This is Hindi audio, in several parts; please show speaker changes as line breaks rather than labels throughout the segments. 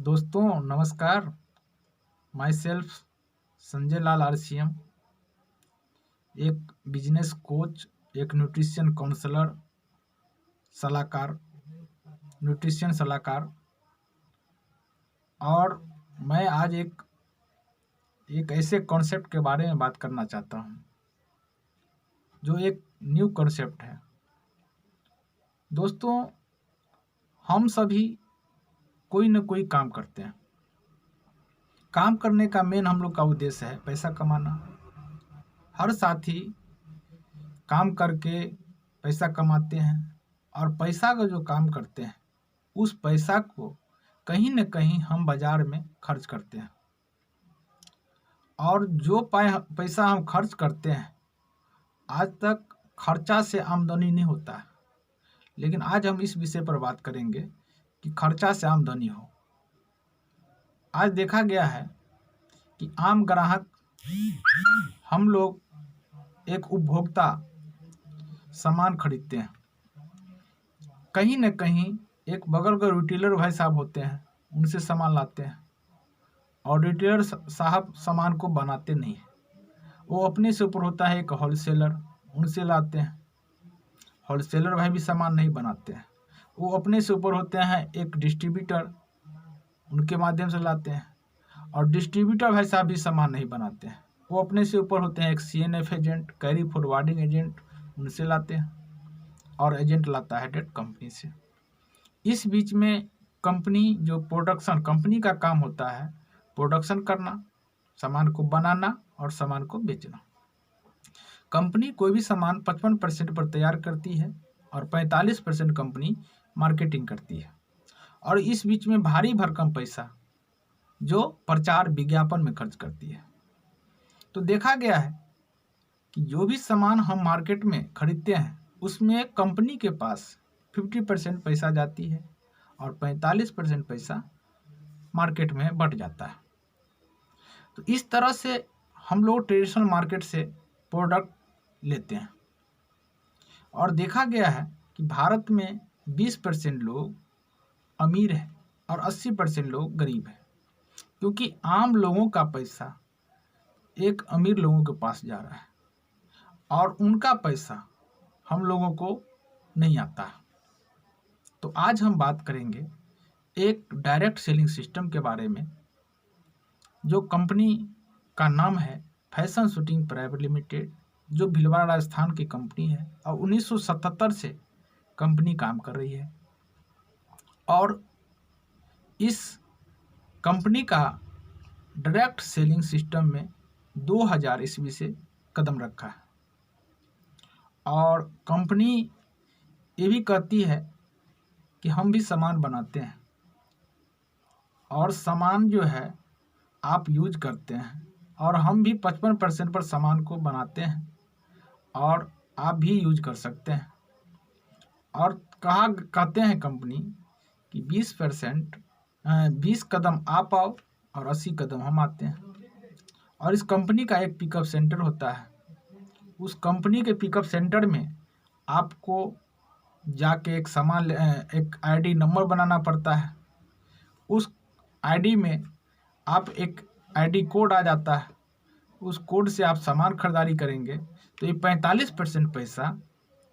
दोस्तों नमस्कार। My self Sanjay Lal RCM, एक बिजनेस कोच, एक न्यूट्रिशन काउंसलर, सलाहकार, न्यूट्रिशन सलाहकार। और मैं आज एक ऐसे कॉन्सेप्ट के बारे में बात करना चाहता हूँ जो एक न्यू कॉन्सेप्ट है। दोस्तों, हम सभी कोई न कोई काम करते हैं। काम करने का मेन हम लोग का उद्देश्य है पैसा कमाना। हर साथी काम करके पैसा कमाते हैं और पैसा का जो काम करते हैं उस पैसा को कहीं न कहीं हम बाजार में खर्च करते हैं। और जो पैसा हम खर्च करते हैं, आज तक खर्चा से आमदनी नहीं होता है, लेकिन आज हम इस विषय पर बात करेंगे कि खर्चा से आमदनी हो। आज देखा गया है कि आम ग्राहक, हम लोग एक उपभोक्ता सामान खरीदते हैं, कहीं न कहीं एक बगल का रिटेलर भाई साहब होते हैं, उनसे सामान लाते हैं और रिटेलर साहब सामान को बनाते नहीं है। वो अपने से ऊपर होता है एक होलसेलर, उनसे लाते हैं। होलसेलर भाई भी सामान नहीं बनाते हैं। वो अपने से ऊपर होते हैं एक डिस्ट्रीब्यूटर, उनके माध्यम से लाते हैं। और डिस्ट्रीब्यूटर भाई साहब भी सामान नहीं बनाते हैं। वो अपने से ऊपर होते हैं एक CNF agent, carry forwarding agent, उनसे लाते हैं। और एजेंट लाता है डायरेक्ट कंपनी से। इस बीच में कंपनी जो प्रोडक्शन, कंपनी का काम होता है प्रोडक्शन करना, सामान को बनाना और सामान को बेचना। कंपनी कोई भी सामान 55% पर तैयार करती है और 45% कंपनी मार्केटिंग करती है। और इस बीच में भारी भरकम पैसा जो प्रचार विज्ञापन में खर्च करती है। तो देखा गया है कि जो भी सामान हम मार्केट में खरीदते हैं उसमें कंपनी के पास 50% पैसा जाती है और 45% पैसा मार्केट में बट जाता है। तो इस तरह से हम लोग ट्रेडिशनल मार्केट से प्रोडक्ट लेते हैं। और देखा गया है कि भारत में 20% लोग अमीर हैं और 80% लोग गरीब हैं, क्योंकि आम लोगों का पैसा एक अमीर लोगों के पास जा रहा है और उनका पैसा हम लोगों को नहीं आता है। तो आज हम बात करेंगे एक डायरेक्ट सेलिंग सिस्टम के बारे में, जो कंपनी का नाम है फैशन शूटिंग प्राइवेट लिमिटेड, जो भीलवाड़ा राजस्थान की कंपनी है और 1977 से कंपनी काम कर रही है। और इस कंपनी का डायरेक्ट सेलिंग सिस्टम में 2000 ईस्वी से कदम रखा है। और कंपनी ये भी कहती है कि हम भी सामान बनाते हैं और सामान जो है आप यूज करते हैं, और हम भी 55% पर सामान को बनाते हैं और आप भी यूज कर सकते हैं। और कहते हैं कंपनी कि 20 कदम आप आओ और 80 कदम हम आते हैं। और इस कंपनी का एक पिकअप सेंटर होता है। उस कंपनी के पिकअप सेंटर में आपको जाके एक ID नंबर बनाना पड़ता है। उस ID में आप एक ID कोड आ जाता है, उस कोड से आप सामान खरीदारी करेंगे तो ये 45% पैसा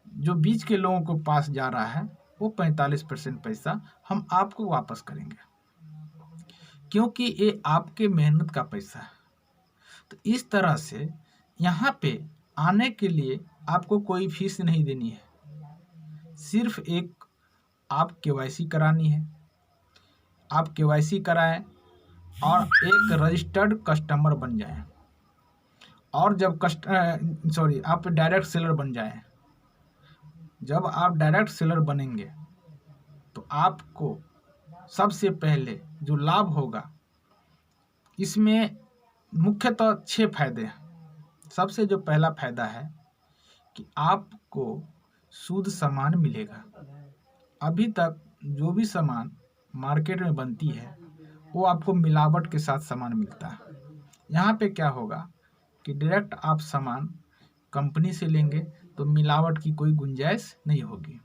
जो बीच के लोगों को पास जा रहा है, वो 45% पैसा हम आपको वापस करेंगे, क्योंकि ये आपके मेहनत का पैसा है। तो इस तरह से यहाँ पे आने के लिए आपको कोई फीस नहीं देनी है, सिर्फ एक आप KYC करानी है। आप KYC कराएं और एक रजिस्टर्ड कस्टमर बन जाएं। और जब आप डायरेक्ट सेलर बन जाएं। जब आप डायरेक्ट सेलर बनेंगे तो आपको सबसे पहले जो लाभ होगा, इसमें मुख्यतः 6 फायदे हैं। सबसे जो पहला फायदा है कि आपको शुद्ध सामान मिलेगा। अभी तक जो भी सामान मार्केट में बनती है वो आपको मिलावट के साथ सामान मिलता है। यहाँ पे क्या होगा कि डायरेक्ट आप सामान कंपनी से लेंगे तो मिलावट की कोई गुंजाइश नहीं होगी।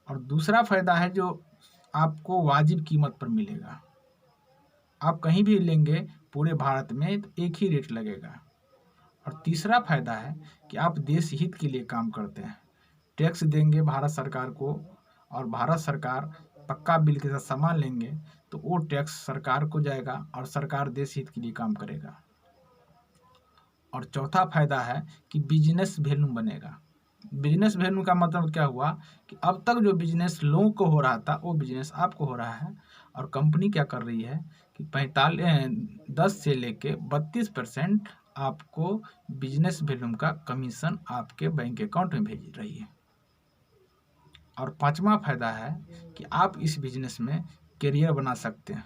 और दूसरा फायदा है जो आपको वाजिब कीमत पर मिलेगा। आप कहीं भी लेंगे पूरे भारत में तो एक ही रेट लगेगा। और तीसरा फायदा है कि आप देश हित के लिए काम करते हैं। टैक्स देंगे भारत सरकार को, और भारत सरकार पक्का बिल के साथ सामान लेंगे तो वो टैक्स सरकार को जाएगा और सरकार देश हित के लिए काम करेगा। और चौथा फायदा है कि बिजनेस वैल्यू बनेगा। बिजनेस वैल्यू का मतलब क्या हुआ कि अब तक जो बिजनेस लोगों को हो रहा था वो बिजनेस आपको हो रहा है। और कंपनी क्या कर रही है कि 10 से लेके 32% आपको बिजनेस वैल्यू का कमीशन आपके बैंक अकाउंट में भेज रही है। और पांचवा फायदा है कि आप इस बिजनेस में करियर बना सकते हैं।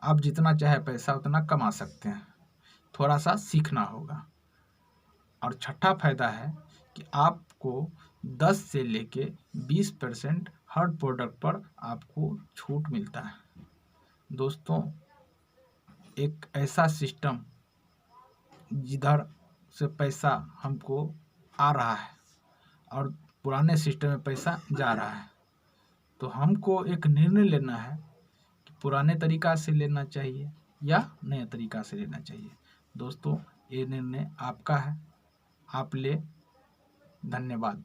आप जितना चाहे पैसा उतना कमा सकते हैं, थोड़ा सा सीखना होगा। और छठा फायदा है कि आपको 10 से लेके 20% हर प्रोडक्ट पर आपको छूट मिलता है। दोस्तों, एक ऐसा सिस्टम जिधर से पैसा हमको आ रहा है और पुराने सिस्टम में पैसा जा रहा है, तो हमको एक निर्णय लेना है कि पुराने तरीका से लेना चाहिए या नए तरीका से लेना चाहिए। दोस्तों, ये निर्णय आपका है, आप ले। धन्यवाद।